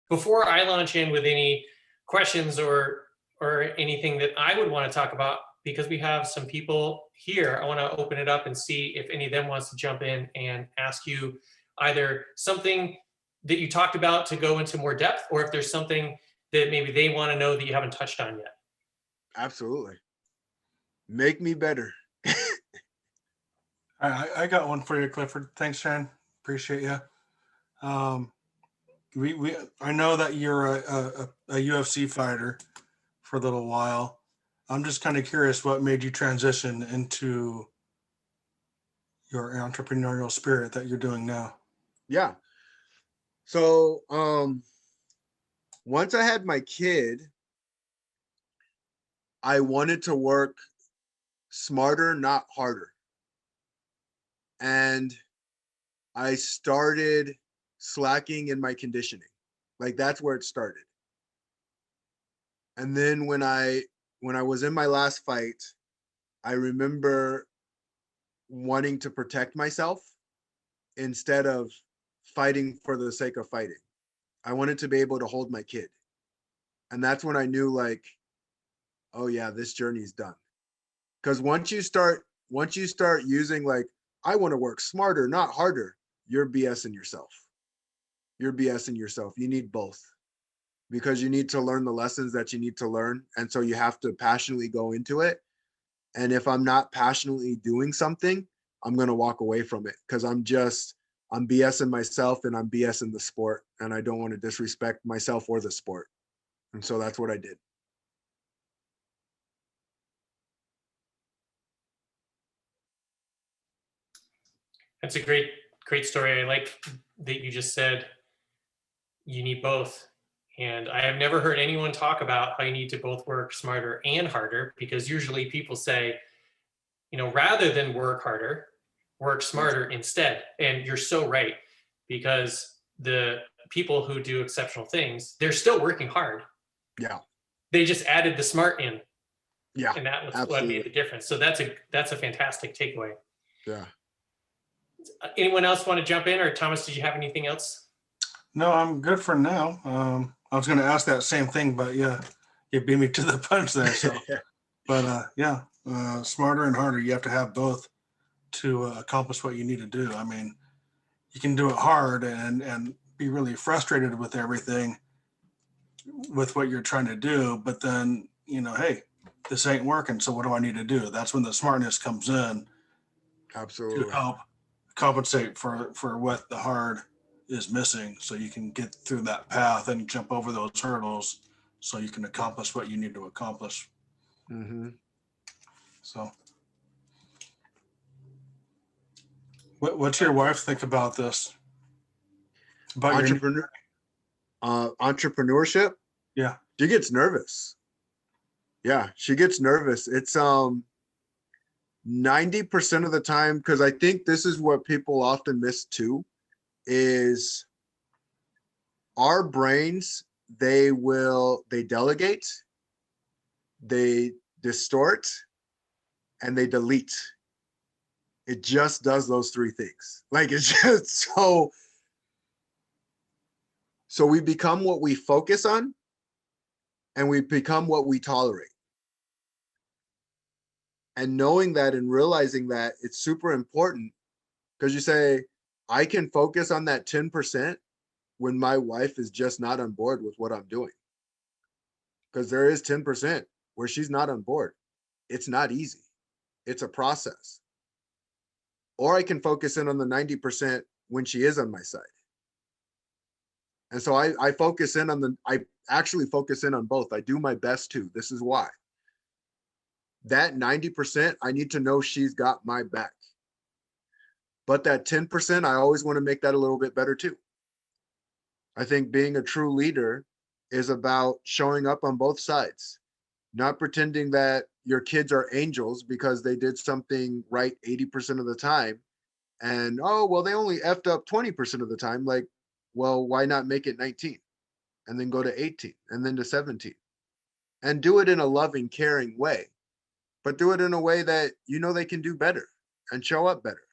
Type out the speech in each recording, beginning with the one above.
before I launch in with any questions or anything that I would want to talk about, because we have some people here, I want to open it up and see if any of them wants to jump in and ask you either something that you talked about to go into more depth, or if there's something that maybe they want to know that you haven't touched on yet. Absolutely. Make me better. I got one for you, Clifford. Thanks, Sharon. Appreciate you. Um, I know that you're a UFC fighter for a little while. I'm just kind of curious what made you transition into your entrepreneurial spirit that you're doing now. Yeah. So once I had my kid, I wanted to work smarter, not harder. And I started slacking in my conditioning. Like that's where it started. And then when I was in my last fight, I remember wanting to protect myself instead of fighting for the sake of fighting. I wanted to be able to hold my kid. And that's when I knew, like, oh yeah, this journey's done. Because once you start using like, I want to work smarter, not harder, you're BSing yourself. You're BSing yourself. You need both, because you need to learn the lessons that you need to learn. And so you have to passionately go into it. And if I'm not passionately doing something, I'm going to walk away from it, because I'm BSing myself and I'm BSing the sport. And I don't want to disrespect myself or the sport. And so that's what I did. That's a great story. I like that you just said you need both. And I have never heard anyone talk about how you need to both work smarter and harder, because usually people say, rather than work harder, work smarter instead. And you're so right, because the people who do exceptional things, they're still working hard. Yeah. They just added the smart in. Yeah. And that was absolutely. what made the difference. So that's a fantastic takeaway. Yeah. Anyone else want to jump in, or Thomas, did you have anything else? No, I'm good for now. I was going to ask that same thing, but yeah, you beat me to the punch there. So, but smarter and harder. You have to have both to accomplish what you need to do. I mean, you can do it hard and be really frustrated with everything, with what you're trying to do, but then hey, this ain't working. So what do I need to do? That's when the smartness comes in. Absolutely. To help compensate for what the hard is missing, so you can get through that path and jump over those hurdles so you can accomplish what you need to accomplish. Mm-hmm. So what's your wife think about this? About entrepreneurship? Yeah. She gets nervous. Yeah, she gets nervous. It's 90% of the time, because I think this is what people often miss too, is our brains, they delegate, they distort, and they delete. It just does those three things. Like, it's just so we become what we focus on, and we become what we tolerate. And knowing that and realizing that, it's super important, because you say, I can focus on that 10% when my wife is just not on board with what I'm doing. Because there is 10% where she's not on board. It's not easy. It's a process. Or I can focus in on the 90% when she is on my side. And so I actually focus in on both. I do my best too. This is why. That 90%, I need to know she's got my back. But that 10%, I always want to make that a little bit better too. I think being a true leader is about showing up on both sides, not pretending that your kids are angels because they did something right 80% of the time. And, oh, well, they only effed up 20% of the time. Like, well, why not make it 19 and then go to 18 and then to 17 and do it in a loving, caring way, but do it in a way that they can do better and show up better.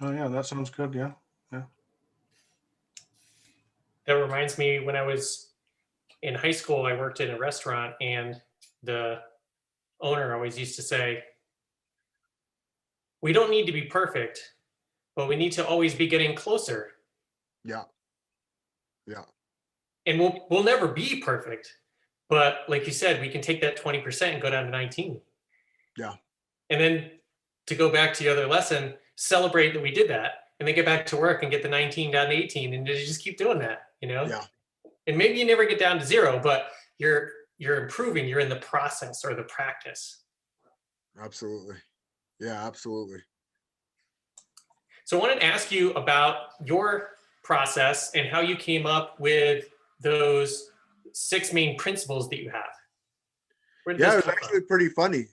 Oh yeah, that sounds good. Yeah. Yeah. That reminds me, when I was in high school, I worked in a restaurant, and the owner always used to say, we don't need to be perfect, but we need to always be getting closer. Yeah. Yeah. And we'll never be perfect. But like you said, we can take that 20% and go down to 19. Yeah. And then, to go back to the other lesson, celebrate that we did that, and then get back to work and get the 19 down to 18, and just keep doing that, Yeah. And maybe you never get down to 0, but you're improving. You're in the process or the practice. Absolutely. Yeah, absolutely. So I wanted to ask you about your process and how you came up with those 6 main principles that you have. Where did Yeah, it those was come actually from? pretty funny.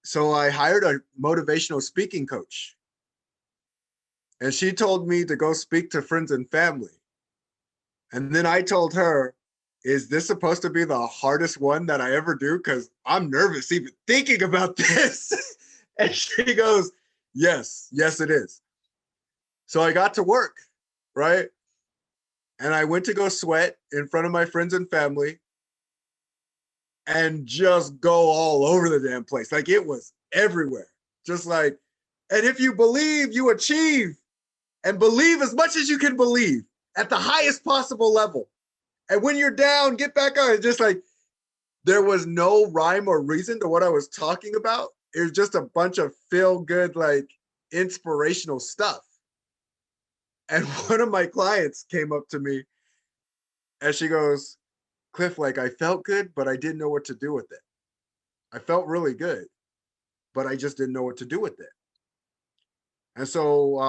So I hired a motivational speaking coach, and she told me to go speak to friends and family. And then I told her, is this supposed to be the hardest one that I ever do? Because I'm nervous even thinking about this. And she goes, yes, yes, it is. So I got to work, right? And I went to go sweat in front of my friends and family and just go all over the damn place. Like, it was everywhere. Just like, and if you believe, you achieve, and believe as much as you can believe at the highest possible level. And when you're down, get back on. It's just like, there was no rhyme or reason to what I was talking about. It was just a bunch of feel good, like, inspirational stuff. And one of my clients came up to me and she goes, Cliff, like, I felt good, but I didn't know what to do with it. I felt really good, but I just didn't know what to do with it. And so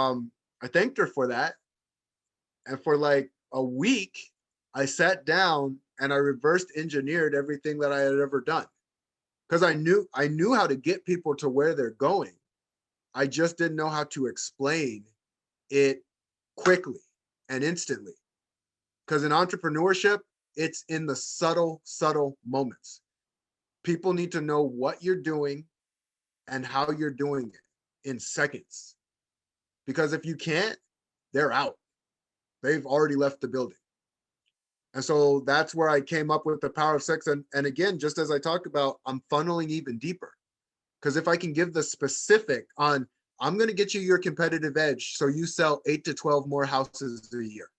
I thanked her for that. And for like a week, I sat down and I reversed engineered everything that I had ever done. Because I knew how to get people to where they're going. I just didn't know how to explain it quickly and instantly. Because in entrepreneurship, it's in the subtle, subtle moments. People need to know what you're doing and how you're doing it in seconds. Because if you can't, they're out. They've already left the building. And so that's where I came up with the power of six. And again, just as I talked about, I'm funneling even deeper. Because if I can give the specific on, I'm going to get you your competitive edge so you sell 8 to 12 more houses a year.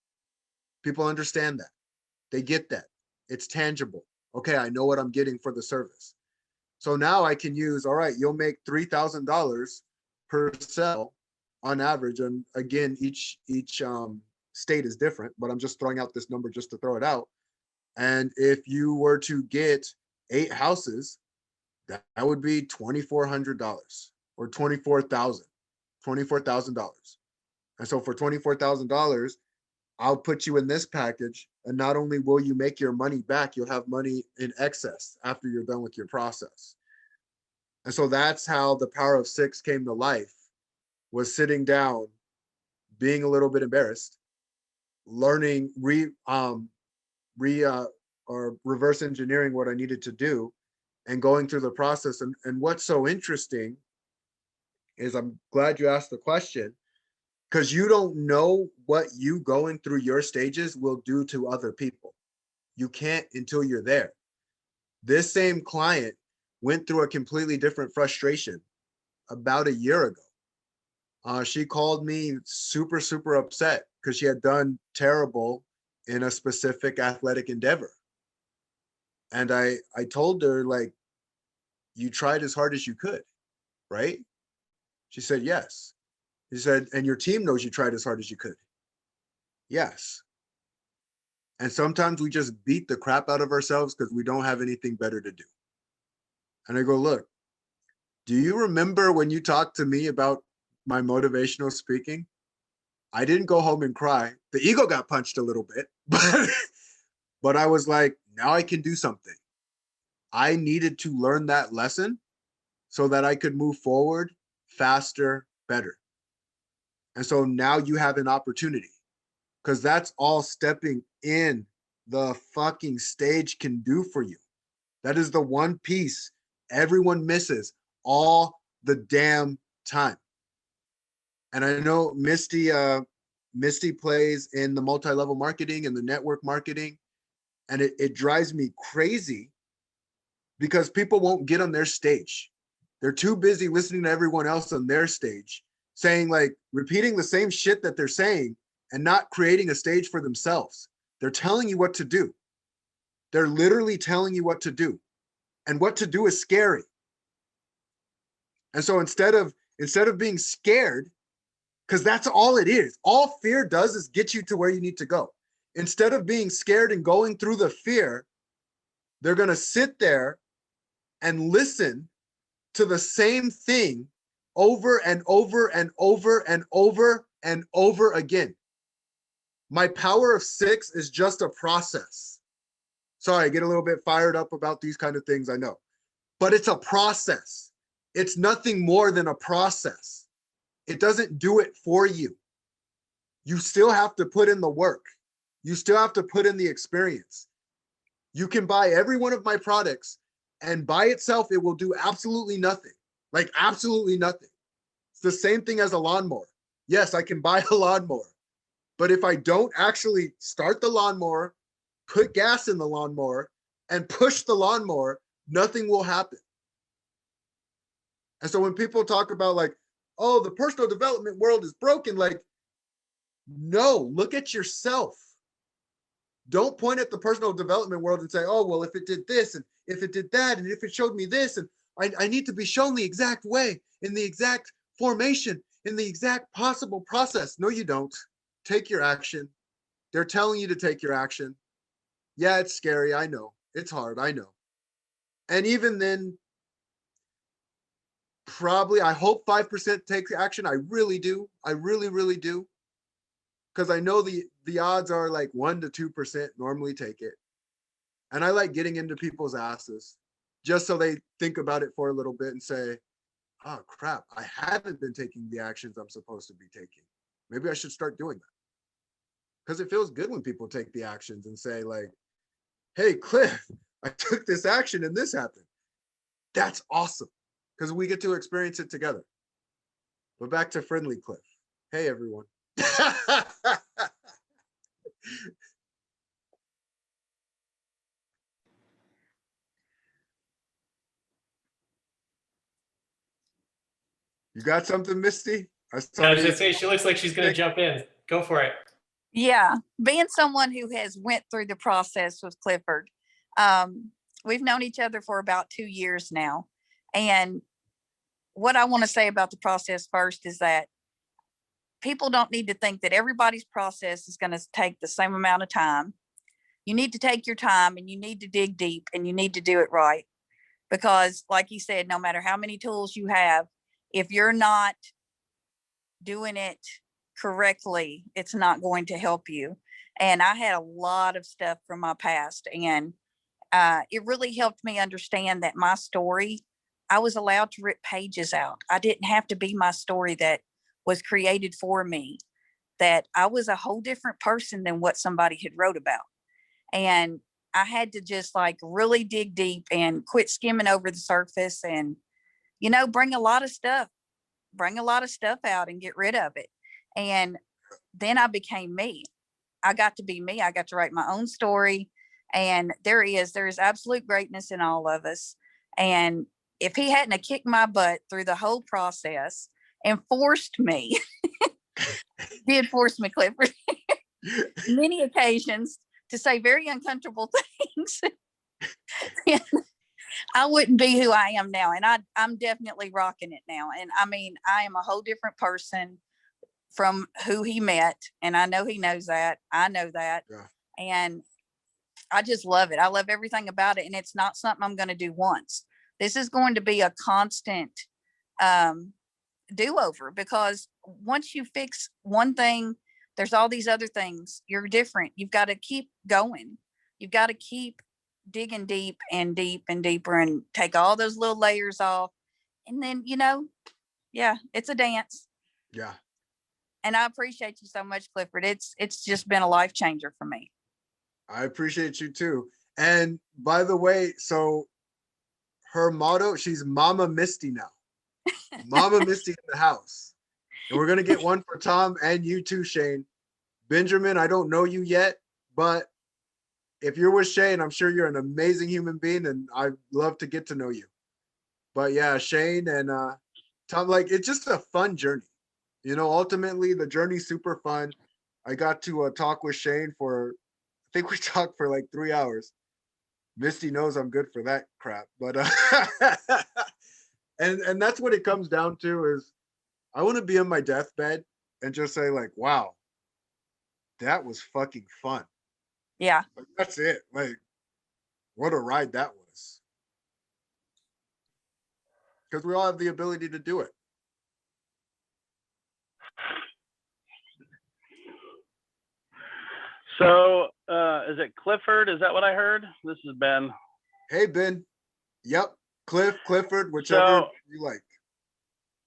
People understand that. They get that. It's tangible. Okay, I know what I'm getting for the service. So now I can use, all right, you'll make $3,000 per sell on average. And again, each state is different, but I'm just throwing out this number just to throw it out. And if you were to get 8 houses, that would be $2,400 or $24,000. And so for $24,000, I'll put you in this package. And not only will you make your money back, you'll have money in excess after you're done with your process. And so that's how the power of six came to life, was sitting down, being a little bit embarrassed, learning, or reverse engineering what I needed to do, and going through the process. And what's so interesting is, I'm glad you asked the question, because you don't know what you going through your stages will do to other people. You can't until you're there. This same client went through a completely different frustration about a year ago. She called me super, super upset because she had done terrible in a specific athletic endeavor. And I told her, like, you tried as hard as you could, right? She said, yes. He said, and your team knows you tried as hard as you could. Yes. And sometimes we just beat the crap out of ourselves because we don't have anything better to do. And I go, look, do you remember when you talked to me about my motivational speaking? I didn't go home and cry. The ego got punched a little bit, but I was like, now I can do something. I needed to learn that lesson so that I could move forward faster, better. And so now you have an opportunity, because that's all stepping in the fucking stage can do for you. That is the one piece everyone misses all the damn time. And I know Misty plays in the multi-level marketing and the network marketing. And it drives me crazy because people won't get on their stage. They're too busy listening to everyone else on their stage, saying like repeating the same shit that they're saying and not creating a stage for themselves. They're telling you what to do. They're literally telling you what to do. And what to do is scary. And so instead of being scared, because that's all it is, all fear does is get you to where you need to go. Instead of being scared and going through the fear, they're going to sit there and listen to the same thing over and over and over and over and over again. My power of 6 is just a process. Sorry, I get a little bit fired up about these kind of things, I know. But it's a process. It's nothing more than a process. It doesn't do it for you. You still have to put in the work. You still have to put in the experience. You can buy every one of my products and by itself, it will do absolutely nothing. Like absolutely nothing. It's the same thing as a lawnmower. Yes, I can buy a lawnmower. But if I don't actually start the lawnmower, put gas in the lawnmower, and push the lawnmower, nothing will happen. And so when people talk about like, oh, the personal development world is broken, like, no, look at yourself. Don't point at the personal development world and say, oh, well, if it did this and if it did that and if it showed me this and I need to be shown the exact way, in the exact formation, in the exact possible process. No, you don't. Take your action. They're telling you to take your action. Yeah, it's scary. I know. It's hard. I know. And even then, probably, I hope 5% takes action. I really do. I really, really do. Because I know the odds are like 1 to 2% normally take it. And I like getting into people's asses just so they think about it for a little bit and say, oh, crap, I haven't been taking the actions I'm supposed to be taking. Maybe I should start doing that. Because it feels good when people take the actions and say like, hey, Cliff, I took this action and this happened. That's awesome because we get to experience it together. But back to friendly Cliff. Hey, everyone. You got something, Misty? I was gonna say, she looks like she's gonna jump in. Go for it. Yeah, being someone who has went through the process with Clifford, we've known each other for about 2 years now. And what I want to say about the process first is that people don't need to think that everybody's process is going to take the same amount of time. You need to take your time and you need to dig deep and you need to do it right. Because like you said, no matter how many tools you have, if you're not doing it correctly, it's not going to help you. And I had a lot of stuff from my past, and it really helped me understand that my story, I was allowed to rip pages out. I didn't have to be my story that was created for me, that I was a whole different person than what somebody had wrote about. And I had to just like really dig deep and quit skimming over the surface and, bring a lot of stuff out and get rid of it. And then I became me. I got to be me. I got to write my own story. And there is absolute greatness in all of us. And if he hadn't have kicked my butt through the whole process and forced me, did force me, Clifford, many occasions to say very uncomfortable things, I wouldn't be who I am now. And I'm definitely rocking it now. And I mean, I am a whole different person from who he met. And I know he knows that. I know that. Yeah. And I just love it. I love everything about it. And it's not something I'm going to do once. This is going to be a constant do-over, because once you fix one thing, there's all these other things. You're different. You've got to keep going. You've got to keep digging deep and deep and deeper and take all those little layers off. And then, yeah, it's a dance. Yeah. And I appreciate you so much, Clifford. It's just been a life changer for me. I appreciate you too. And by the way, so her motto, she's Mama Misty now. Mama Misty in the house. And we're gonna get one for Tom and you too, Shane. Benjamin, I don't know you yet, but if you're with Shane, I'm sure you're an amazing human being, and I'd love to get to know you. But yeah, Shane and Tom, like it's just a fun journey. You know, ultimately the journey's super fun. I got to talk with Shane for, I think we talked for like 3 hours. Misty knows I'm good for that crap, but and that's what it comes down to is I want to be on my deathbed and just say like, wow, that was fucking fun. Yeah. Like, that's it. Like, what a ride that was. Because we all have the ability to do it. So, is it Clifford? Is that what I heard? This is Ben. Hey, Ben. Yep. Clifford, whichever So, you like.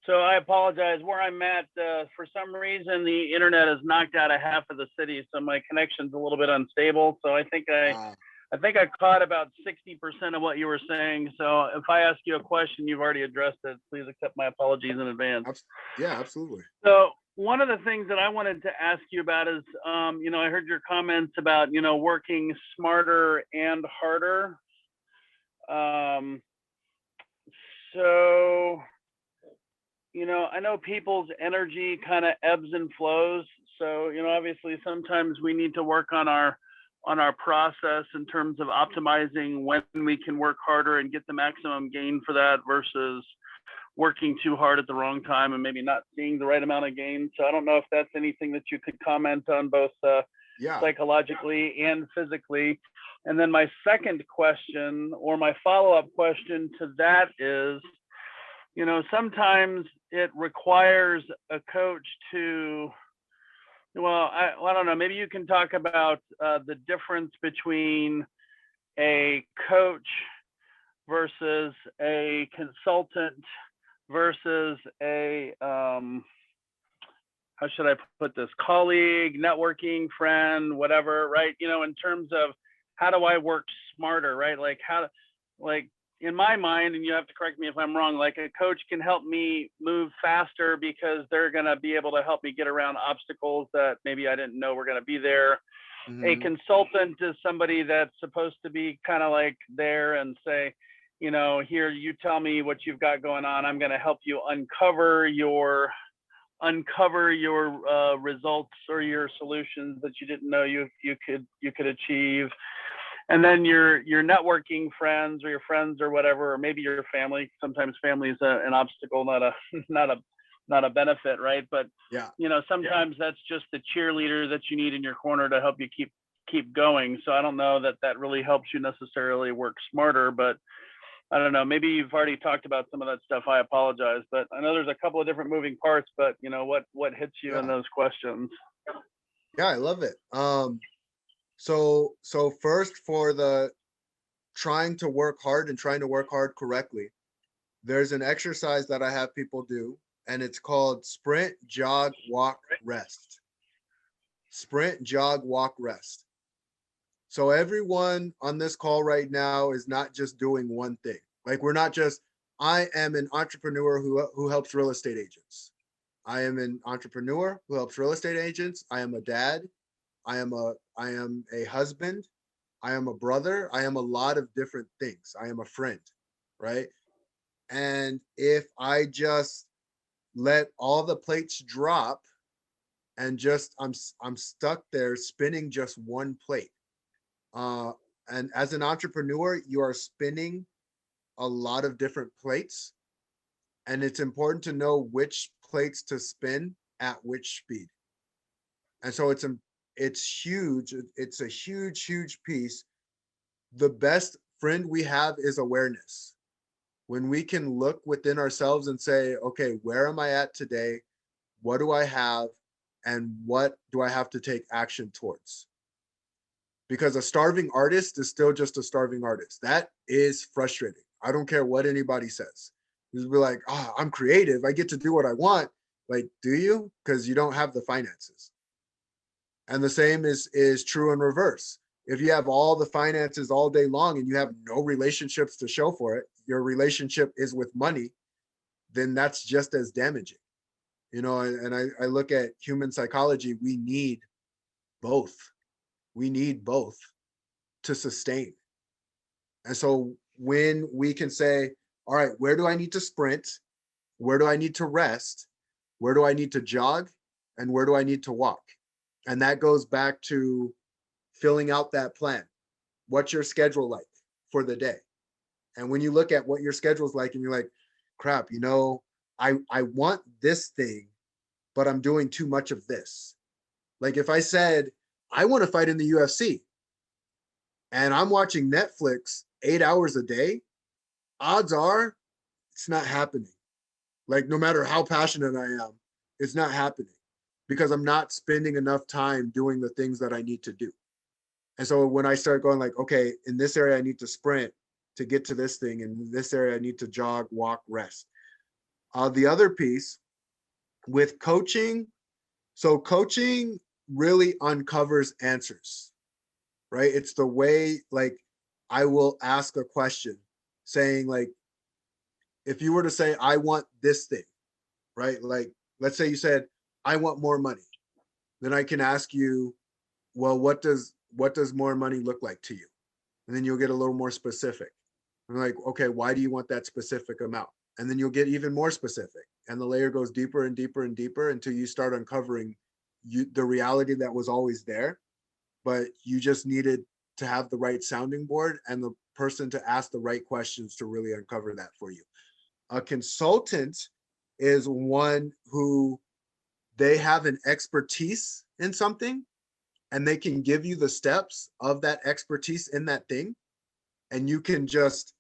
so I apologize. Where I'm at, for some reason, the internet has knocked out a half of the city, so my connection's a little bit unstable. So I think I caught about 60% of what you were saying. So if I ask you a question, you've already addressed it. Please accept my apologies in advance. Yeah, absolutely. So one of the things that I wanted to ask you about is, I heard your comments about, working smarter and harder. So, I know people's energy kind of ebbs and flows. So, obviously sometimes we need to work on our process in terms of optimizing when we can work harder and get the maximum gain for that versus working too hard at the wrong time and maybe not seeing the right amount of gain. So I don't know if that's anything that you could comment on both psychologically and physically. And then my second question or my follow-up question to that is, sometimes it requires a coach to, I don't know, maybe you can talk about the difference between a coach versus a consultant versus a, how should I put this, colleague, networking, friend, whatever, right? In terms of how do I work smarter, right? Like in my mind, and you have to correct me if I'm wrong, like a coach can help me move faster because they're going to be able to help me get around obstacles that maybe I didn't know were going to be there. Mm-hmm. A consultant is somebody that's supposed to be kind of like there and say, here, you tell me what you've got going on. I'm going to help you uncover your results or your solutions that you didn't know you could achieve. And then your networking friends or your friends or whatever, or maybe your family. Sometimes family is an obstacle, not a benefit, right? But yeah, sometimes that's just the cheerleader that you need in your corner to help you keep going. So I don't know that really helps you necessarily work smarter, but I don't know, maybe you've already talked about some of that stuff. I apologize, but I know there's a couple of different moving parts, but what hits you in those questions? Yeah, I love it. So first, for the trying to work hard and trying to work hard correctly, there's an exercise that I have people do, and it's called sprint, jog, walk, rest. Sprint, jog, walk, rest. So everyone on this call right now is not just doing one thing. Like, we're not just, I am an entrepreneur who helps real estate agents. I am an entrepreneur who helps real estate agents. I am a dad. I am a husband. I am a brother. I am a lot of different things. I am a friend, right? And if I just let all the plates drop and just I'm stuck there spinning just one plate. And as an entrepreneur, you are spinning a lot of different plates, and it's important to know which plates to spin at which speed. And so it's huge. It's a huge piece. The best friend we have is awareness. When we can look within ourselves and say, okay, where am I at today? What do I have? And what do I have to take action towards? Because a starving artist is still just a starving artist. That is frustrating. I don't care what anybody says. You'll be like, oh, I'm creative. I get to do what I want. Like, do you? Because you don't have the finances. And the same is true in reverse. If you have all the finances all day long and you have no relationships to show for it, your relationship is with money, then that's just as damaging. you know, and I look at human psychology, we need both. We need both to sustain. And so when we can say, all right, where do I need to sprint? Where do I need to rest? Where do I need to jog? And where do I need to walk? And that goes back to filling out that plan. What's your schedule like for the day? And when you look at what your schedule is like and you're like, crap, you know, I want this thing, but I'm doing too much of this. Like if I said, I want to fight in the UFC and I'm watching Netflix 8 hours a day, odds are it's not happening. Like no matter how passionate I am, it's not happening because I'm not spending enough time doing the things that I need to do. And so when I start going like, okay, in this area, I need to sprint to get to this thing. And in this area, I need to jog, walk, rest. The other piece with coaching, so coaching really uncovers answers, right? It's the way like I will ask a question saying like, if you were to say, I want this thing, right? Like, let's say you said, I want more money. Then I can ask you, well, what does more money look like to you? And then you'll get a little more specific. I'm like, okay, why do you want that specific amount? And then you'll get even more specific. And the layer goes deeper and deeper and deeper until you start uncovering the reality that was always there, but you just needed to have the right sounding board and the person to ask the right questions to really uncover that for you. A consultant is one who they have an expertise in something and they can give you the steps of that expertise in that thing, and you can just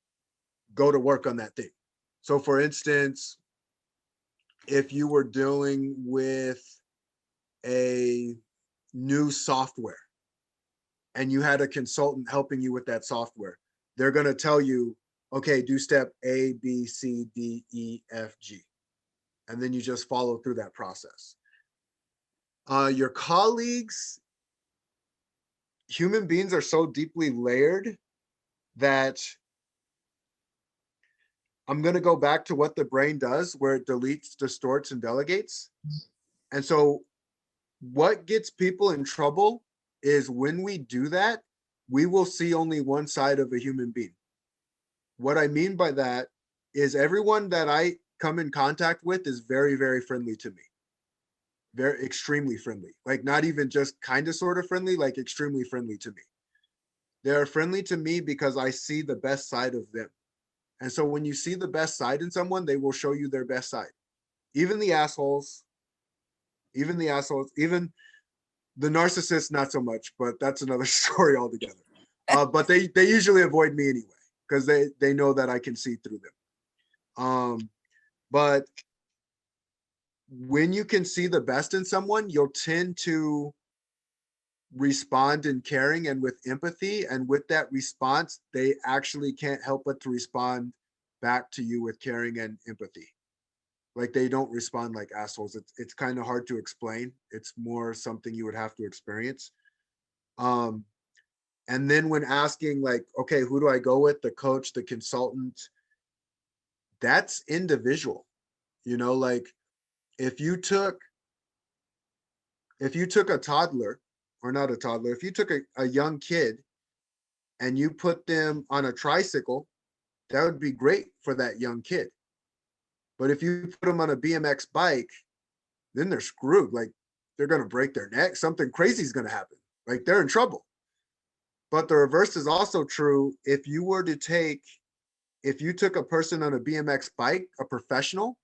go to work on that thing. So for instance, if you were dealing with a new software and you had a consultant helping you with that software, they're going to tell you, okay, do step A, B, C, D, E, F, G. And then you just follow through that process. Your colleagues, human beings are so deeply layered that I'm going to go back to what the brain does, where it deletes, distorts, and delegates. And so what gets people in trouble is when we do that, we will see only one side of a human being. What I mean by that is everyone that I come in contact with is very, very friendly to me. Very extremely friendly, like not even just kind of sort of friendly, like extremely friendly to me. They're friendly to me because I see the best side of them. And so when you see the best side in someone, they will show you their best side. Even the assholes, even the narcissists, not so much, but that's another story altogether. But they usually avoid me anyway, because they know that I can see through them. But when you can see the best in someone, you'll tend to respond in caring and with empathy. And with that response, they actually can't help but to respond back to you with caring and empathy. Like they don't respond like assholes. It's kind of hard to explain. It's more something you would have to experience. And then when asking like, okay, who do I go with? The coach, the consultant, that's individual. You know, like if you took a toddler, or not a toddler, if you took a young kid and you put them on a tricycle, that would be great for that young kid. But if you put them on a BMX bike, then they're screwed. Like they're going to break their neck. Something crazy is going to happen. Like they're in trouble. But the reverse is also true. If you took a person on a BMX bike, a professional,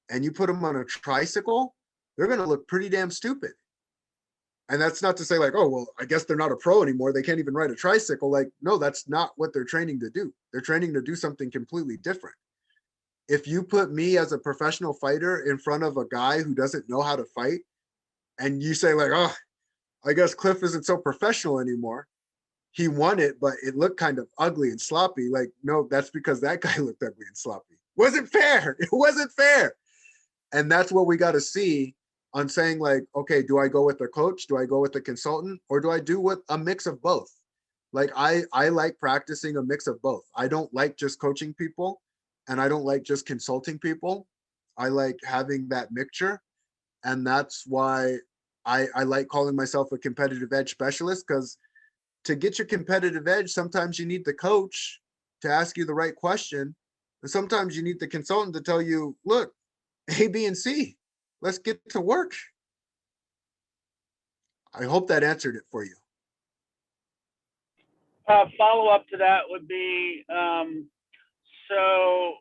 and you put them on a tricycle, they're going to look pretty damn stupid. And that's not to say like, oh, well, I guess they're not a pro anymore. They can't even ride a tricycle. Like, no, that's not what they're training to do. They're training to do something completely different. If you put me as a professional fighter in front of a guy who doesn't know how to fight, and you say like, oh, I guess Cliff isn't so professional anymore. He won it, but it looked kind of ugly and sloppy. Like, no, that's because that guy looked ugly and sloppy. Wasn't fair. It wasn't fair. And that's what we got to see on saying like, okay, do I go with the coach? Do I go with the consultant? Or do I do with a mix of both? Like I like practicing a mix of both. I don't like just coaching people and I don't like just consulting people. I like having that mixture. And that's why I like calling myself a competitive edge specialist, because to get your competitive edge, sometimes you need the coach to ask you the right question. And sometimes you need the consultant to tell you, look, A, B, and C, let's get to work. I hope that answered it for you. Follow up to that would be, so,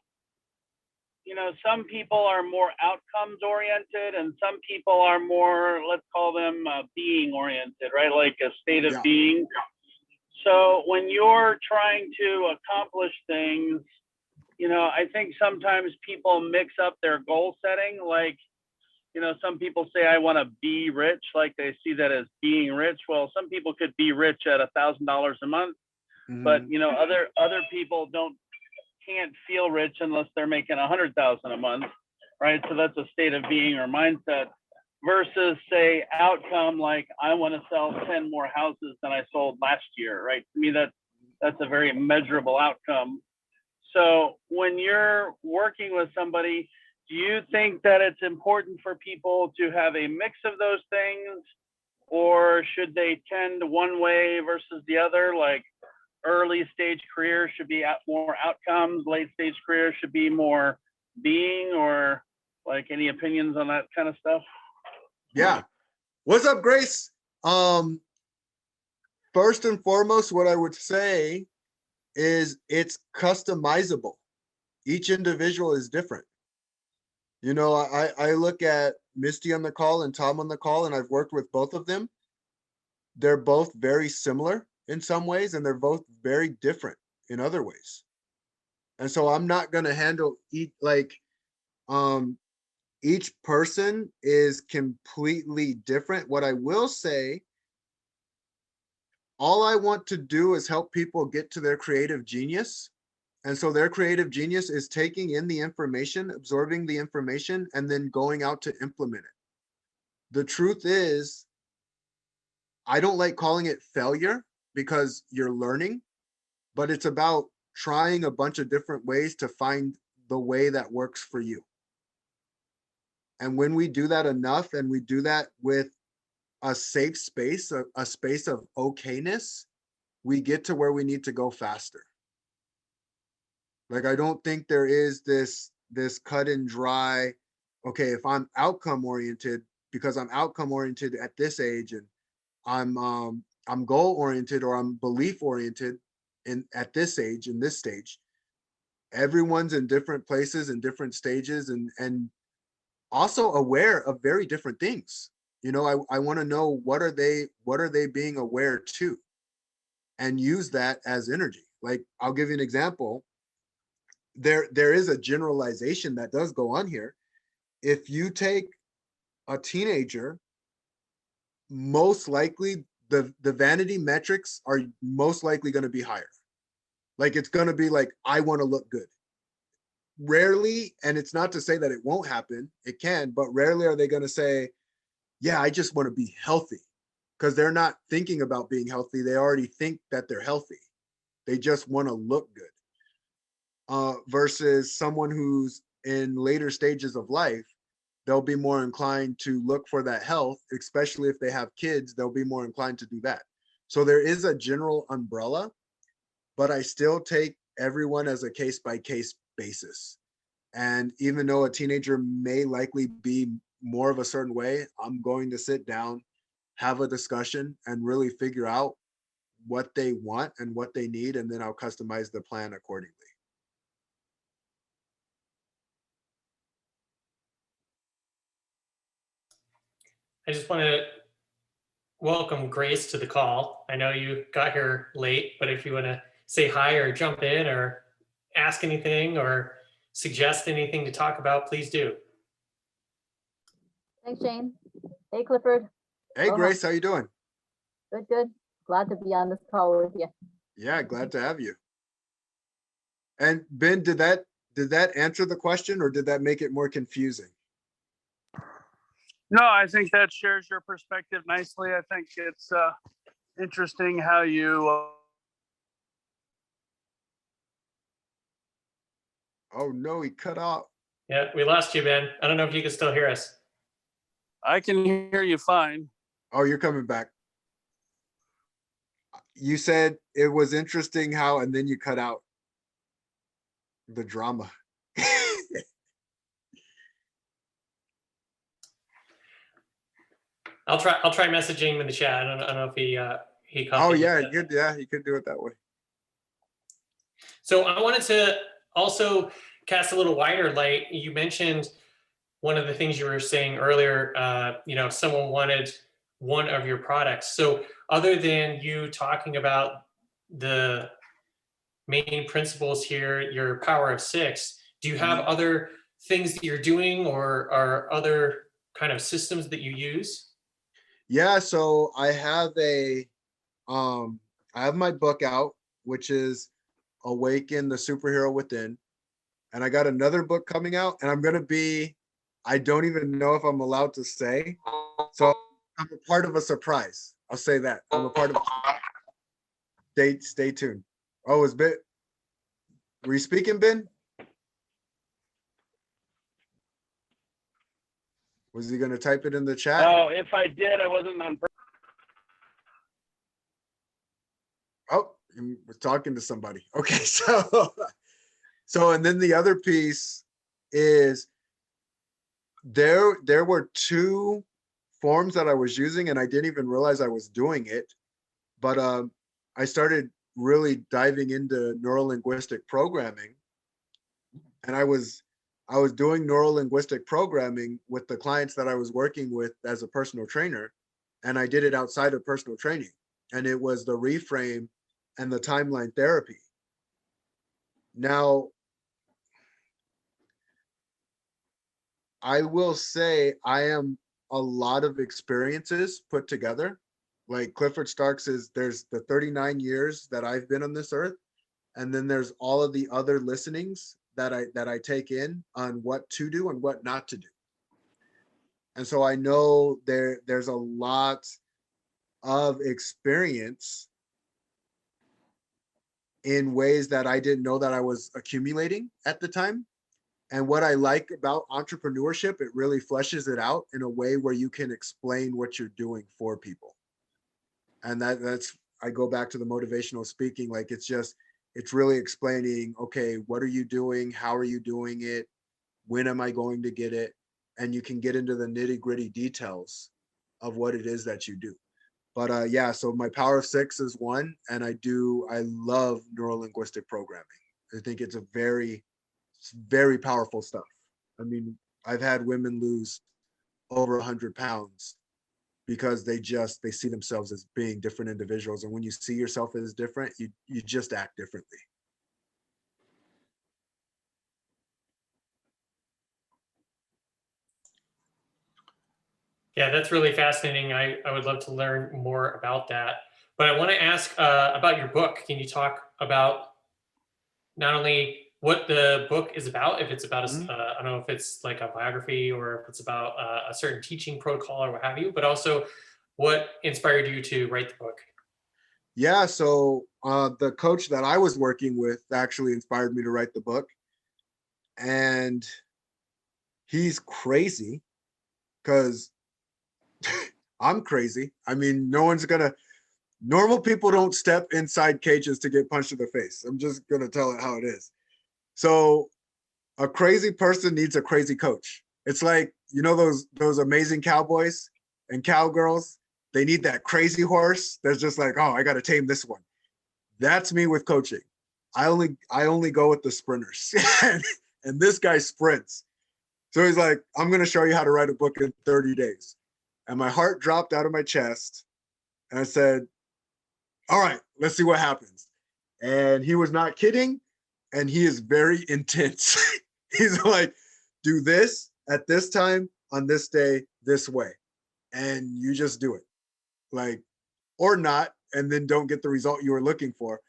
you know, some people are more outcomes oriented and some people are more, let's call them being oriented, right? Like a state of Yeah. being. So when you're trying to accomplish things, you know, I think sometimes people mix up their goal setting. Like, you know, some people say, I want to be rich, like they see that as being rich. Well, some people could be rich at $1,000 a month, but you know, other people can't feel rich unless they're making 100,000 a month, right? So that's a state of being or mindset versus say outcome, like I want to sell 10 more houses than I sold last year, right? To me, that's a very measurable outcome. So when you're working with somebody, do you think that it's important for people to have a mix of those things, or should they tend one way versus the other? Like early stage career should be more outcomes, late stage career should be more being, or like any opinions on that kind of stuff? Yeah. What's up, Grace? First and foremost, what I would say is it's customizable. Each individual is different. You know, I look at Misty on the call and Tom on the call, and I've worked with both of them. They're both very similar in some ways, and they're both very different in other ways. And so I'm not going to handle each person is completely different. What I will say, all I want to do is help people get to their creative genius. And so their creative genius is taking in the information, absorbing the information, and then going out to implement it. The truth is, I don't like calling it failure because you're learning, but it's about trying a bunch of different ways to find the way that works for you. And when we do that enough, and we do that with a safe space, a space of okayness, we get to where we need to go faster. Like, I don't think there is this cut and dry, okay, if I'm outcome oriented, because I'm outcome oriented at this age, and I'm goal oriented or I'm belief oriented at this age, in this stage. Everyone's in different places and different stages, and also aware of very different things. You know, I want to know what are they being aware to, and use that as energy. Like, I'll give you an example. There is a generalization that does go on here. If you take a teenager, most likely the vanity metrics are most likely going to be higher. Like, it's going to be like, I want to look good. Rarely, and it's not to say that it won't happen, it can, but rarely are they going to say, yeah, I just want to be healthy, because they're not thinking about being healthy. They already think that they're healthy. They just want to look good. Versus someone who's in later stages of life, they'll be more inclined to look for that health, especially if they have kids, they'll be more inclined to do that. So there is a general umbrella, but I still take everyone as a case by case basis. And even though a teenager may likely be more of a certain way, I'm going to sit down, have a discussion, and really figure out what they want and what they need, and then I'll customize the plan accordingly. I just want to welcome Grace to the call. I know you got here late, but if you want to say hi or jump in or ask anything or suggest anything to talk about, please do. Thanks, Shane. Hey, Clifford. Hey, Grace, how you doing? Good, good. Glad to be on this call with you. Yeah, glad to have you. And Ben, did that answer the question, or did that make it more confusing? No, I think that shares your perspective nicely. I think it's interesting how you Oh no, he cut off. Yeah, we lost you, Ben. I don't know if you can still hear us. I can hear you fine. Oh, you're coming back. You said it was interesting how, and then you cut out the drama. I'll try messaging him in the chat. I don't know if he caught Oh that you yeah, said you could, yeah, you could do it that way. So I wanted to also cast a little wider light. You mentioned one of the things you were saying earlier, if someone wanted one of your products. So other than you talking about the main principles here, your power of 6, do you have other things that you're doing or other kind of systems that you use? Yeah, so I have I have my book out, which is Awaken the Superhero Within. And I got another book coming out, and I don't even know if I'm allowed to say. So I'm a part of a surprise. I'll say that. I'm a part of stay tuned. Oh, is Ben, were you speaking, Ben? Was he gonna type it in the chat? Oh, if I did, I wasn't on purpose. Oh, he was talking to somebody. Okay, so and then the other piece is there were 2 forms that I was using, and I didn't even realize I was doing it. But I started really diving into neuro-linguistic programming, and I was doing neuro-linguistic programming with the clients that I was working with as a personal trainer, and I did it outside of personal training, and it was the reframe and the timeline therapy. Now, I will say I am a lot of experiences put together. Like Clifford Starks there's the 39 years that I've been on this earth, and then there's all of the other listenings that I take in on what to do and what not to do. And so I know there's a lot of experience in ways that I didn't know that I was accumulating at the time. And what I like about entrepreneurship, it really fleshes it out in a way where you can explain what you're doing for people. And that's, I go back to the motivational speaking, like it's really explaining, okay, what are you doing? How are you doing it? When am I going to get it? And you can get into the nitty-gritty details of what it is that you do. But yeah, so my power of 6 is one, and I love neuro-linguistic programming. I think it's very powerful stuff. I mean, I've had women lose over 100 pounds because they see themselves as being different individuals. And when you see yourself as different, you just act differently. Yeah, that's really fascinating. I would love to learn more about that. But I want to ask about your book. Can you talk about not only what the book is about, if it's about, I don't know if it's like a biography or if it's about a certain teaching protocol or what have you, but also what inspired you to write the book? Yeah, so the coach that I was working with actually inspired me to write the book. And he's crazy because I'm crazy. I mean, normal people don't step inside cages to get punched in the face. I'm just gonna tell it how it is. So a crazy person needs a crazy coach. It's like, those amazing cowboys and cowgirls, they need that crazy horse that's just like, oh, I gotta tame this one. That's me with coaching. I only go with the sprinters. And this guy sprints. So he's like, I'm gonna show you how to write a book in 30 days. And my heart dropped out of my chest. And I said, all right, let's see what happens. And he was not kidding. And he is very intense. He's like, do this at this time on this day, this way. And you just do it. Like, or not, and then don't get the result you were looking for.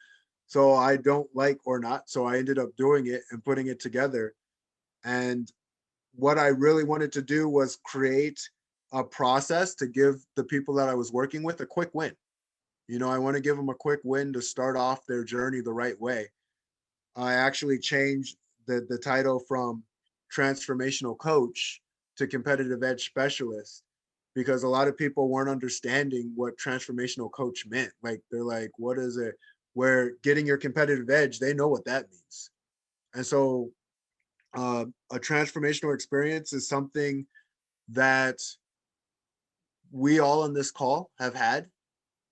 So I don't like or not. So I ended up doing it and putting it together. And what I really wanted to do was create a process to give the people that I was working with a quick win. I want to give them a quick win to start off their journey the right way. I actually changed the title from transformational coach to competitive edge specialist because a lot of people weren't understanding what transformational coach meant. Like, they're like, what is it? Where getting your competitive edge, they know what that means. And so a transformational experience is something that we all on this call have had,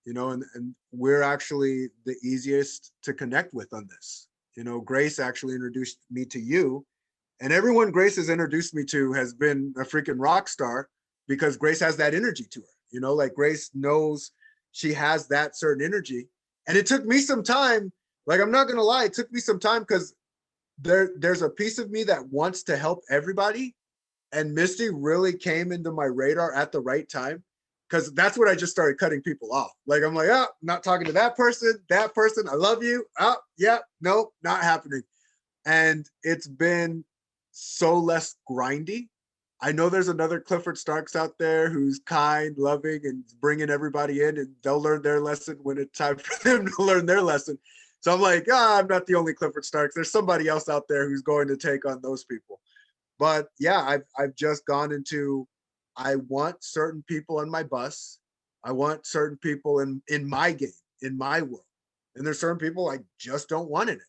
you know, and we're actually the easiest to connect with on this. You know, Grace actually introduced me to you, and everyone Grace has introduced me to has been a freaking rock star, because Grace has that energy to her. You know, like, Grace knows she has that certain energy. And it took me some time. Like, I'm not gonna lie, it took me some time, because there's a piece of me that wants to help everybody. And Misty really came into my radar at the right time, because that's when I just started cutting people off. Like, I'm like, oh, not talking to that person, I love you. Oh, yeah, nope, not happening. And it's been so less grindy. I know there's another Clifford Starks out there who's kind, loving, and bringing everybody in, and they'll learn their lesson when it's time for them to learn their lesson. So I'm like, I'm not the only Clifford Starks. There's somebody else out there who's going to take on those people. But yeah, I've just gone into, I want certain people on my bus. I want certain people in my game, in my world. And there's certain people I just don't want in it,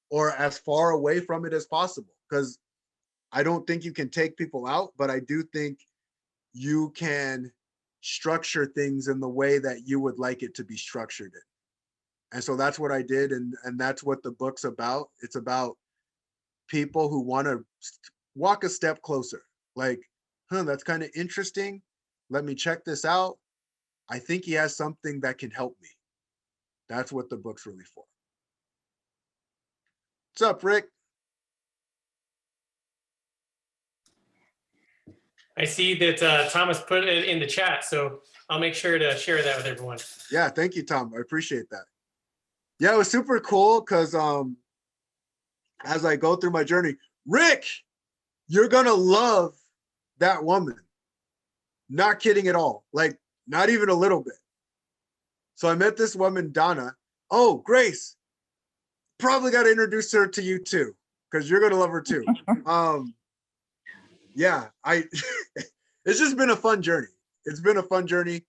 or as far away from it as possible. Because I don't think you can take people out, but I do think you can structure things in the way that you would like it to be structured in. And so that's what I did. And that's what the book's about. It's about people who want to walk a step closer. Like, that's kind of interesting. Let me check this out. I think he has something that can help me. That's what the book's really for. What's up, Rick? I see that Thomas put it in the chat, so I'll make sure to share that with everyone. Yeah, thank you, Tom. I appreciate that. Yeah, it was super cool, because as I go through my journey, Rick, you're gonna love that woman. Not kidding at all. Like, not even a little bit. So I met this woman, Donna. Oh, Grace, probably got to introduce her to you too, because you're gonna love her too. Yeah, it's just been a fun journey. It's been a fun journey.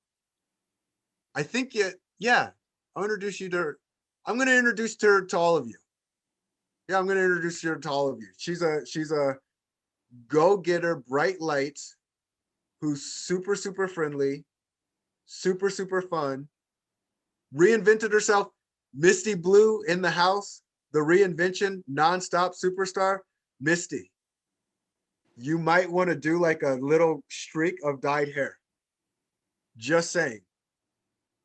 I think I'll introduce you to her. I'm gonna introduce her to all of you. Yeah, I'm gonna introduce her to all of you. She's a go-getter, bright light, who's super, super friendly, super, super fun, reinvented herself. Misty Blue in the house, the reinvention, nonstop superstar. Misty, you might want to do like a little streak of dyed hair. Just saying.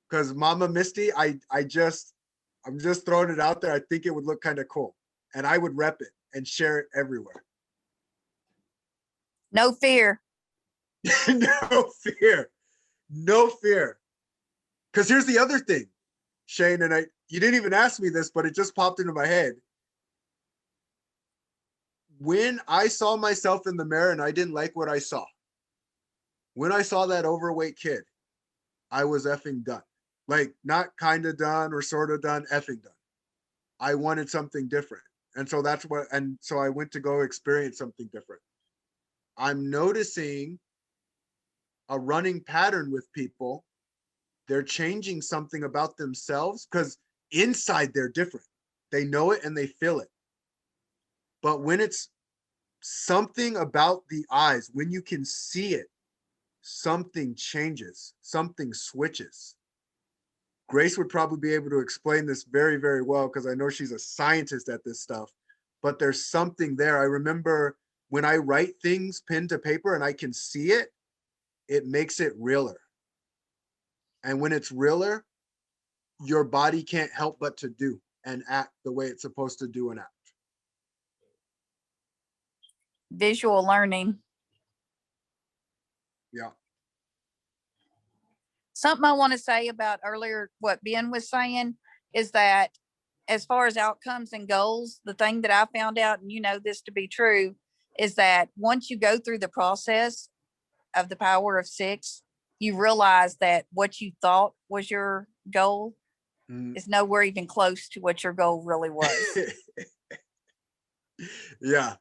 Because Mama Misty, I'm just throwing it out there. I think it would look kind of cool. And I would rep it and share it everywhere. No fear. No fear. No fear. Because here's the other thing, Shane, and you didn't even ask me this, but it just popped into my head. When I saw myself in the mirror and I didn't like what I saw, when I saw that overweight kid, I was effing done. Like, not kind of done or sort of done, effing done. I wanted something different. And so so I went to go experience something different. I'm noticing a running pattern with people. They're changing something about themselves, because inside they're different. They know it and they feel it. But when it's something about the eyes, when you can see it, something changes, something switches. Grace would probably be able to explain this very, very well, because I know she's a scientist at this stuff, but there's something there. I remember when I write things pen to paper and I can see it, it makes it realer. And when it's realer, your body can't help but to do and act the way it's supposed to do and act. Visual learning. Yeah. Something I want to say about earlier, what Ben was saying, is that as far as outcomes and goals, the thing that I found out, and you know this to be true, is that once you go through the process of the power of 6, you realize that what you thought was your goal is nowhere even close to what your goal really was. Yeah.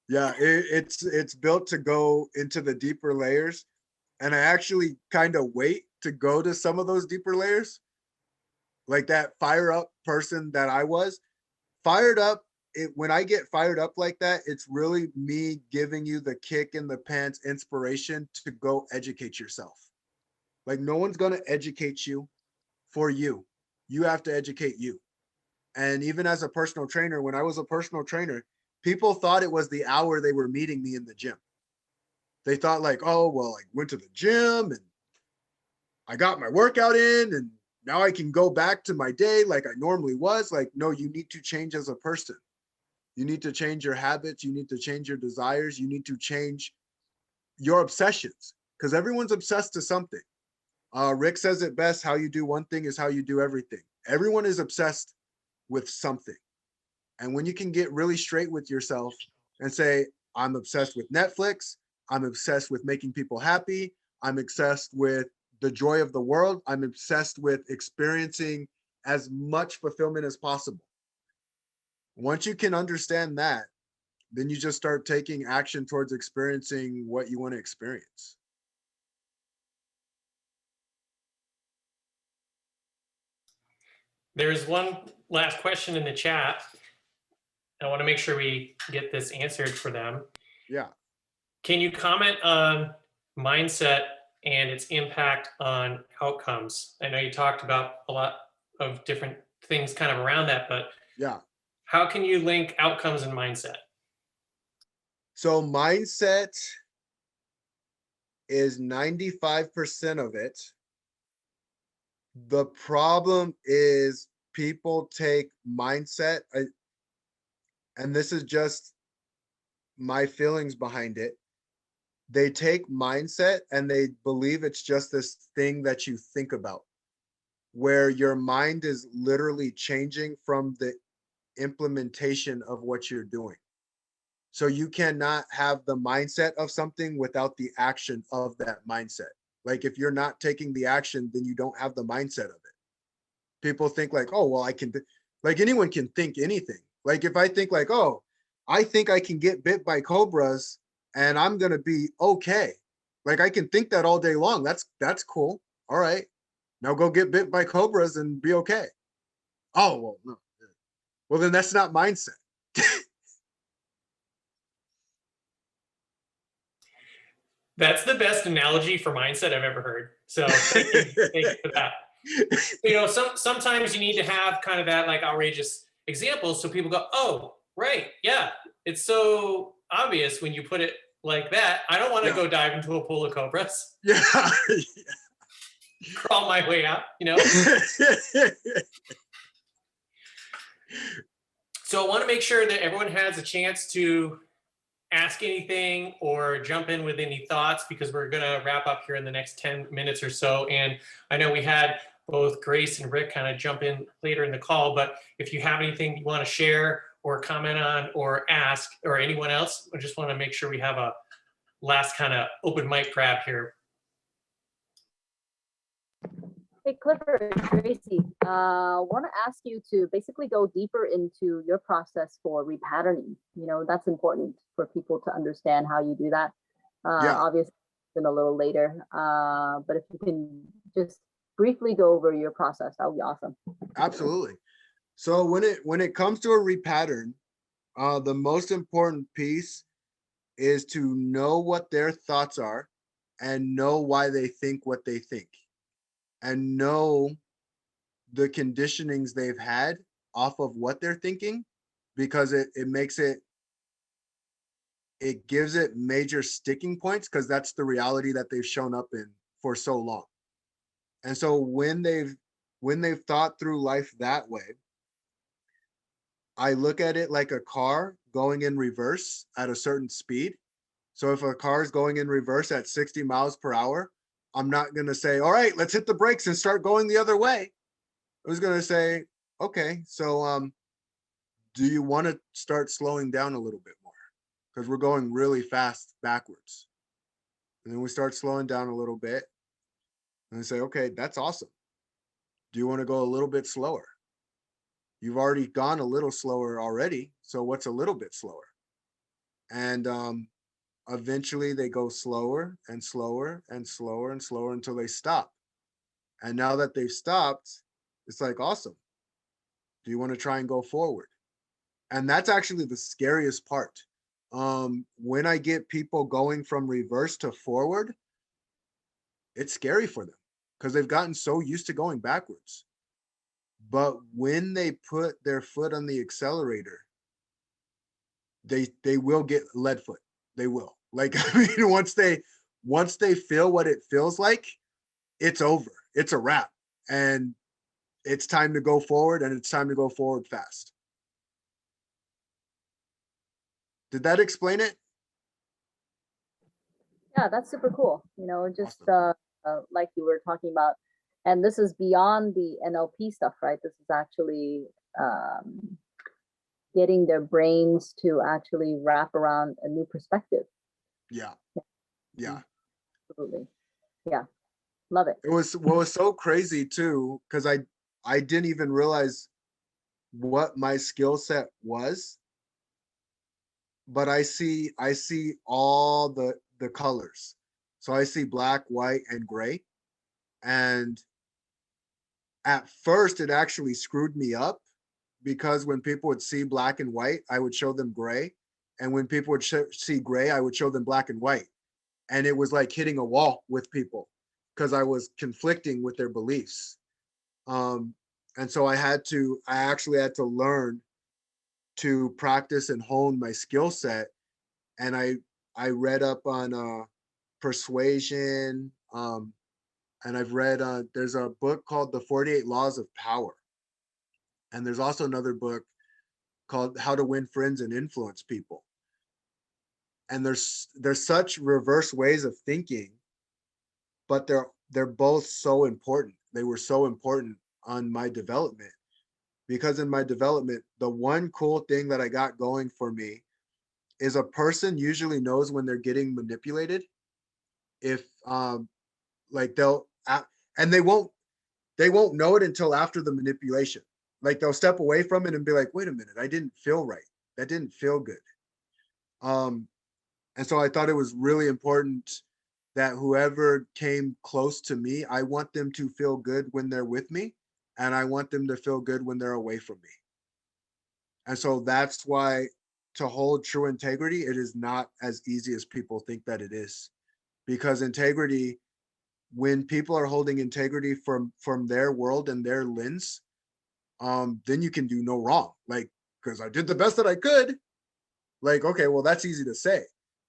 Yeah. It's built to go into the deeper layers. And I actually kind of wait to go to some of those deeper layers. Like that fire up person that I was, fired up. When I get fired up like that, it's really me giving you the kick in the pants inspiration to go educate yourself. Like no one's going to educate you for you. You have to educate you. And even as a personal trainer, when I was a personal trainer, people thought it was the hour they were meeting me in the gym. They thought like, oh, well, I went to the gym and I got my workout in and now I can go back to my day like I normally was. Like, no, you need to change as a person. You need to change your habits. You need to change your desires. You need to change your obsessions because everyone's obsessed to something. Rick says it best, how you do one thing is how you do everything. Everyone is obsessed with something. And when you can get really straight with yourself and say, I'm obsessed with Netflix, I'm obsessed with making people happy, I'm obsessed with the joy of the world, I'm obsessed with experiencing as much fulfillment as possible. Once you can understand that, then you just start taking action towards experiencing what you want to experience. There's one last question in the chat. I want to make sure we get this answered for them. Yeah. Can you comment on mindset and its impact on outcomes? I know you talked about a lot of different things kind of around that, but Yeah. how can you link outcomes and mindset? So mindset is 95% of it. The problem is people take mindset, and this is just my feelings behind it. They take mindset and they believe it's just this thing that you think about, where your mind is literally changing from the implementation of what you're doing. So you cannot have the mindset of something without the action of that mindset. Like if you're not taking the action, then you don't have the mindset of it. People think like, oh, well, I can, like anyone can think anything. Like if I think like, oh, I think I can get bit by cobras and I'm going to be okay. Like I can think that all day long. That's cool. All right. Now go get bit by cobras and be okay. Oh, well, no. Well, then that's not mindset. That's the best analogy for mindset I've ever heard. So thank you for that. You know, sometimes you need to have kind of that like outrageous examples so people go, oh, right, yeah. It's so obvious when you put it like that. I don't want to go dive into a pool of cobras. Yeah. Crawl my way out, you know? So I want to make sure that everyone has a chance to ask anything or jump in with any thoughts because we're going to wrap up here in the next 10 minutes or so. And I know we had both Grace and Rick kind of jump in later in the call, but if you have anything you want to share or comment on or ask, or anyone else, I just want to make sure we have a last kind of open mic grab here. Hey, Clifford, Tracy, want to ask you to basically go deeper into your process for repatterning. You know, that's important for people to understand how you do that. Obviously, a little later, but if you can just briefly go over your process, that would be awesome. Absolutely. So when it comes to a repattern, the most important piece is to know what their thoughts are and know why they think what they think and know the conditionings they've had off of what they're thinking, because it gives it major sticking points because that's the reality that they've shown up in for so long. And so when they've thought through life that way, I look at it like a car going in reverse at a certain speed. So if a car is going in reverse at 60 miles per hour, I'm not going to say, all right, let's hit the brakes and start going the other way. I was going to say, okay, so do you want to start slowing down a little bit more? Because we're going really fast backwards. And then we start slowing down a little bit and say, okay, that's awesome. Do you want to go a little bit slower? You've already gone a little slower already. So what's a little bit slower? And eventually they go slower and slower and slower and slower until they stop. And now that they've stopped, it's like, awesome. Do you want to try and go forward? And that's actually the scariest part. When I get people going from reverse to forward, it's scary for them because they've gotten so used to going backwards. But when they put their foot on the accelerator, they will get lead foot. They will. Like, I mean, once they feel what it feels like, it's over. It's a wrap. And it's time to go forward, and it's time to go forward fast. Did that explain it? Yeah, that's super cool. Just Awesome. like you were talking about, and this is beyond the NLP stuff, right? This is actually getting their brains to actually wrap around a new perspective. Yeah. Yeah. Absolutely. Yeah. Love it. It was what was so crazy too, because I didn't even realize what my skill set was, but I see all the colors. So I see black, white, and gray. And at first it actually screwed me up because when people would see black and white, I would show them gray. And when people would see gray, I would show them black and white. And it was like hitting a wall with people because I was conflicting with their beliefs. Um, and so I actually had to learn to practice and hone my skill set. And I read up on persuasion. And I've read, there's a book called The 48 Laws of Power. And there's also another book called How to Win Friends and Influence People. And there's such reverse ways of thinking, but they're both so important. They were so important on my development, because in my development, the one cool thing that I got going for me is a person usually knows when they're getting manipulated. If like and they won't know it until after the manipulation. Like they'll step away from it and be like, wait a minute, I didn't feel right. That didn't feel good. Um, and so I thought it was really important that whoever came close to me, I want them to feel good when they're with me, and I want them to feel good when they're away from me. And so that's why, to hold true integrity, it is not as easy as people think that it is. Because integrity, when people are holding integrity from their world and their lens, then you can do no wrong. Like, because I did the best that I could. Like, okay, well, that's easy to say.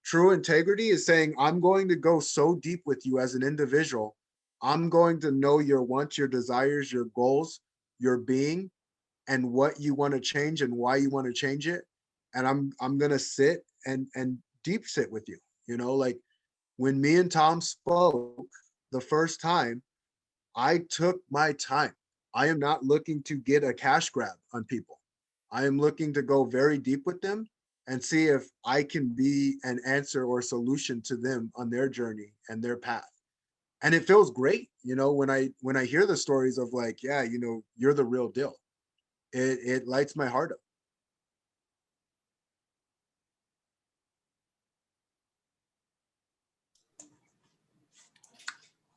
True integrity is saying, I'm going to go so deep with you as an individual. I'm going to know your wants, your desires, your goals, your being, and what you want to change and why you want to change it. And I'm gonna sit and deep sit with you. Like when me and Tom spoke the first time, I took my time. I am not looking to get a cash grab on people. I am looking to go very deep with them and see if I can be an answer or solution to them on their journey and their path. And it feels great, when I hear the stories of like, yeah, you're the real deal. It lights my heart up.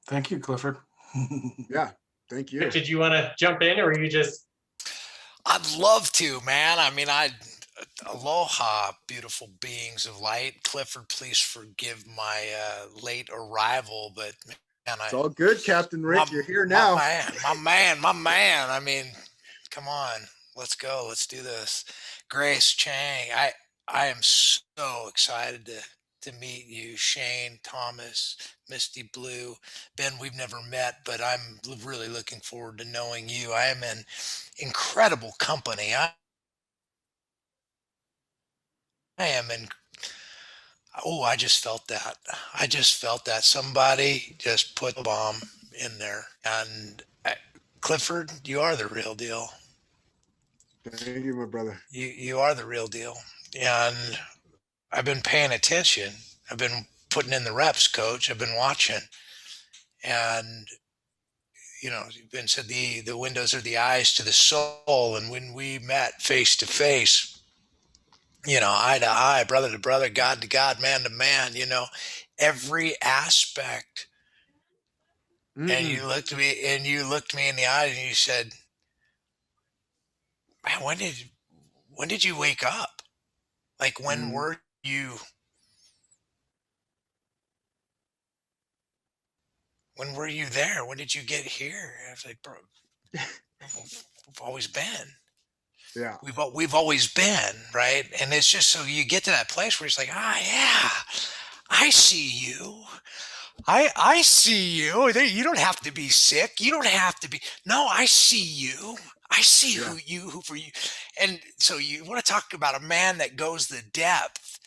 Thank you, Clifford. Yeah, thank you. Did you want to jump in, or you just? I'd love to, man. I mean, aloha, beautiful beings of light. Clifford, please forgive my late arrival, but man, It's all good, Captain my Rick. You're here my now. man, my man, my man. I mean, come on, let's go, let's do this. Grace Chang, I am so excited to meet you, Shane, Thomas, Misty Blue. Ben, we've never met, but I'm really looking forward to knowing you. I am in incredible company. I am in. Oh, I just felt that. I just felt that somebody just put a bomb in there. And Clifford, you are the real deal. Thank you, my brother. You are the real deal. And I've been paying attention. I've been putting in the reps, coach. I've been watching. And you've been said the windows are the eyes to the soul. And when we met face to face, eye to eye, brother to brother, God to God, man to man, every aspect. And Mm-mm. you looked me in the eyes and you said, man, when did you wake up? Like, Mm. when were you there? When did you get here? I was like, bro, we've always been. Yeah. We've always been, right? And it's just so you get to that place where it's like, yeah, I see you. I see you. You don't have to be sick. You don't have to be. No, I see you. I see Yeah. who for you. And so you want to talk about a man that goes the depth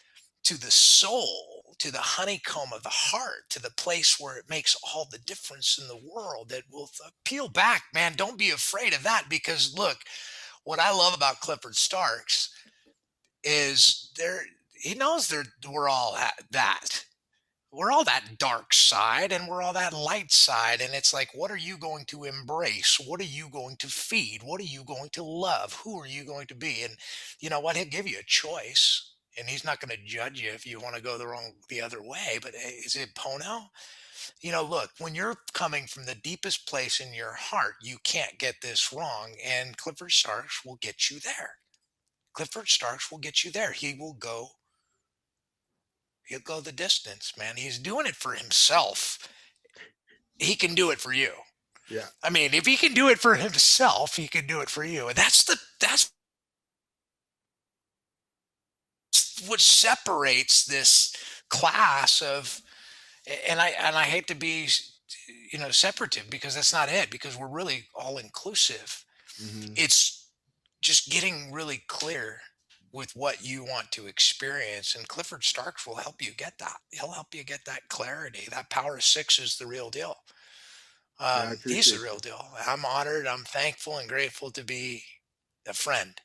to the soul, to the honeycomb of the heart, to the place where it makes all the difference in the world, that will peel back, man. Don't be afraid of that, because look, what I love about Clifford Starks is he knows we're all that. We're all that dark side and we're all that light side. And it's like, what are you going to embrace? What are you going to feed? What are you going to love? Who are you going to be? And you know what? He'll give you a choice. And he's not going to judge you if you want to go the other way. But is it Pono? Look, when you're coming from the deepest place in your heart, you can't get this wrong. And Clifford Starks will get you there. Clifford Starks will get you there. He'll go the distance, man. He's doing it for himself. He can do it for you. Yeah. I mean, if he can do it for himself, he can do it for you. And that's what separates this class of, and I hate to be, separative, because that's not it, because we're really all inclusive. Mm-hmm. It's just getting really clear with what you want to experience. And Clifford Starks will help you get that. He'll help you get that clarity. That power of six is the real deal. Yeah. I He's the appreciate real that. deal. I'm honored. I'm thankful and grateful to be a friend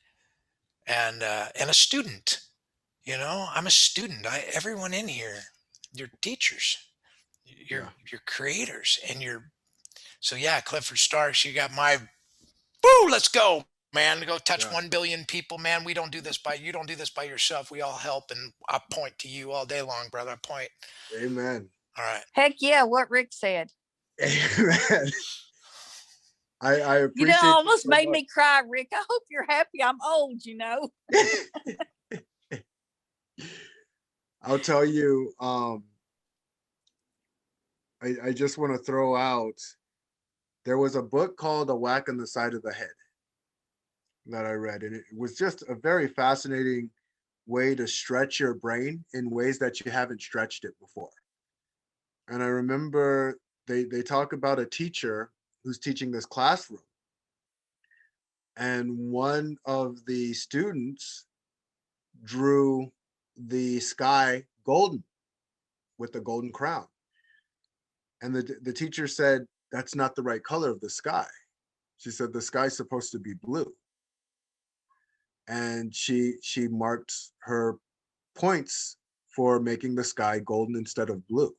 and a student. I'm a student. Everyone in here, you're teachers, Yeah. you're creators, and so yeah, Clifford Starks, you got my woo. Let's go, man. Go touch Yeah. 1 billion people, man. You don't do this by yourself. We all help, and I point to you all day long, brother. I point. Amen. All right. Heck yeah, what Rick said. Amen. I You know, appreciate you almost so made much. me cry, Rick. I hope you're happy I'm old. I'll tell you, I just want to throw out, there was a book called A Whack on the Side of the Head that I read, and it was just a very fascinating way to stretch your brain in ways that you haven't stretched it before. And I remember they talk about a teacher who's teaching this classroom, and one of the students drew the sky golden with the golden crown. And the teacher said, that's not the right color of the sky. She said, the sky's supposed to be blue. And she marked her points for making the sky golden instead of blue.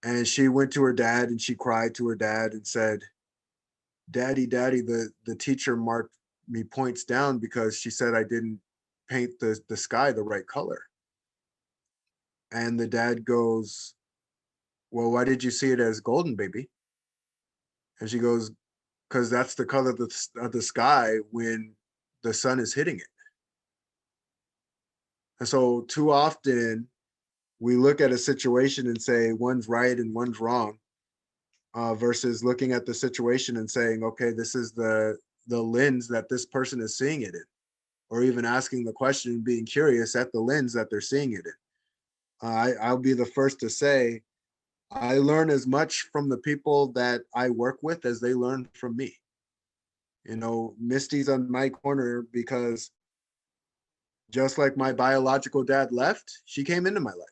And she went to her dad and she cried to her dad and said, Daddy, the teacher marked me points down because she said I didn't paint the sky the right color. And the dad goes, well, why did you see it as golden, baby? And she goes, because that's the color of the sky when the sun is hitting it. And so too often we look at a situation and say one's right and one's wrong, versus looking at the situation and saying, okay, this is the lens that this person is seeing it in, or even asking the question and being curious at the lens that they're seeing it in. I'll be the first to say, I learn as much from the people that I work with as they learn from me. Misty's on my corner because just like my biological dad left, she came into my life.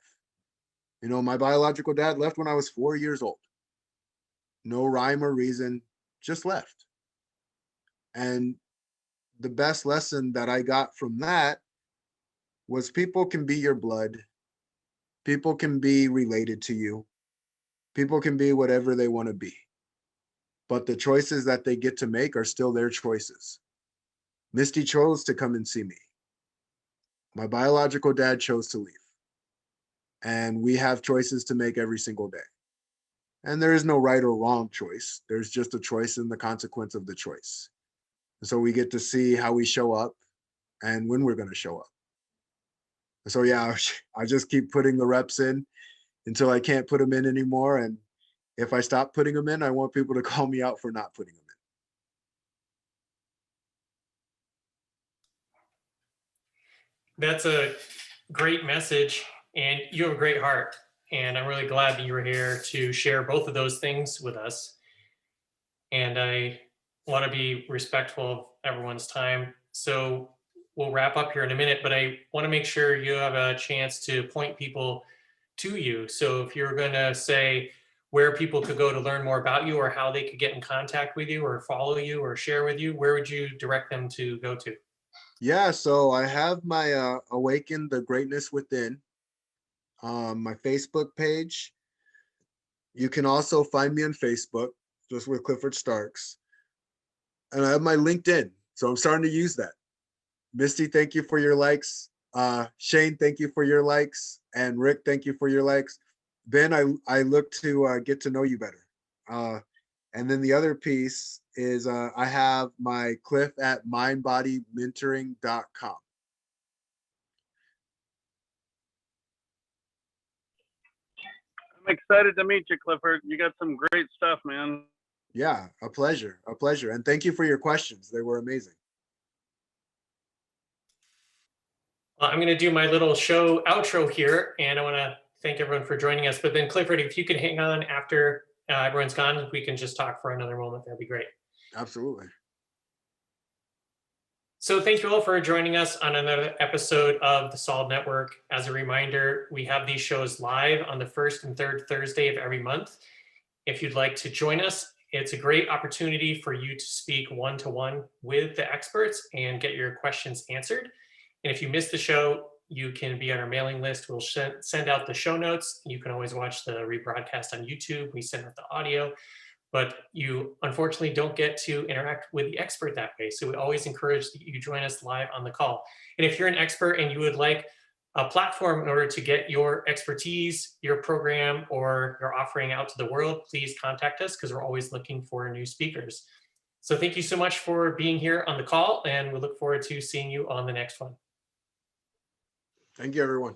My biological dad left when I was 4 years old. No rhyme or reason, just left. And the best lesson that I got from that was people can be your blood. People can be related to you. People can be whatever they want to be. But the choices that they get to make are still their choices. Misty chose to come and see me. My biological dad chose to leave. And we have choices to make every single day. And there is no right or wrong choice. There's just a choice and the consequence of the choice. And so we get to see how we show up and when we're going to show up. So yeah, I just keep putting the reps in until I can't put them in anymore. And if I stop putting them in, I want people to call me out for not putting them in. That's a great message, and you have a great heart. And I'm really glad that you were here to share both of those things with us. And I want to be respectful of everyone's time. So we'll wrap up here in a minute, but I want to make sure you have a chance to point people to you. So if you're going to say where people could go to learn more about you, or how they could get in contact with you or follow you or share with you, where would you direct them to go to? Yeah, so I have my Awaken the Greatness Within, my Facebook page. You can also find me on Facebook, just with Clifford Starks. And I have my LinkedIn, so I'm starting to use that. Misty, thank you for your likes. Shane, thank you for your likes. And Rick, thank you for your likes. Ben, I look to get to know you better. And then the other piece is I have my Cliff at mindbodymentoring.com. I'm excited to meet you, Clifford. You got some great stuff, man. Yeah, a pleasure, a pleasure. And thank you for your questions. They were amazing. Well, I'm going to do my little show outro here, and I want to thank everyone for joining us. But then Clifford, if you could hang on after everyone's gone, we can just talk for another moment. That'd be great. Absolutely. So thank you all for joining us on another episode of the Solid Network. As a reminder, we have these shows live on the first and third Thursday of every month. If you'd like to join us, it's a great opportunity for you to speak one-to-one with the experts and get your questions answered. And if you missed the show, you can be on our mailing list. We'll send out the show notes. You can always watch the rebroadcast on YouTube. We send out the audio, but you unfortunately don't get to interact with the expert that way. So we always encourage that you join us live on the call. And if you're an expert and you would like a platform in order to get your expertise, your program, or your offering out to the world, please contact us, because we're always looking for new speakers. So thank you so much for being here on the call, and we look forward to seeing you on the next one. Thank you, everyone.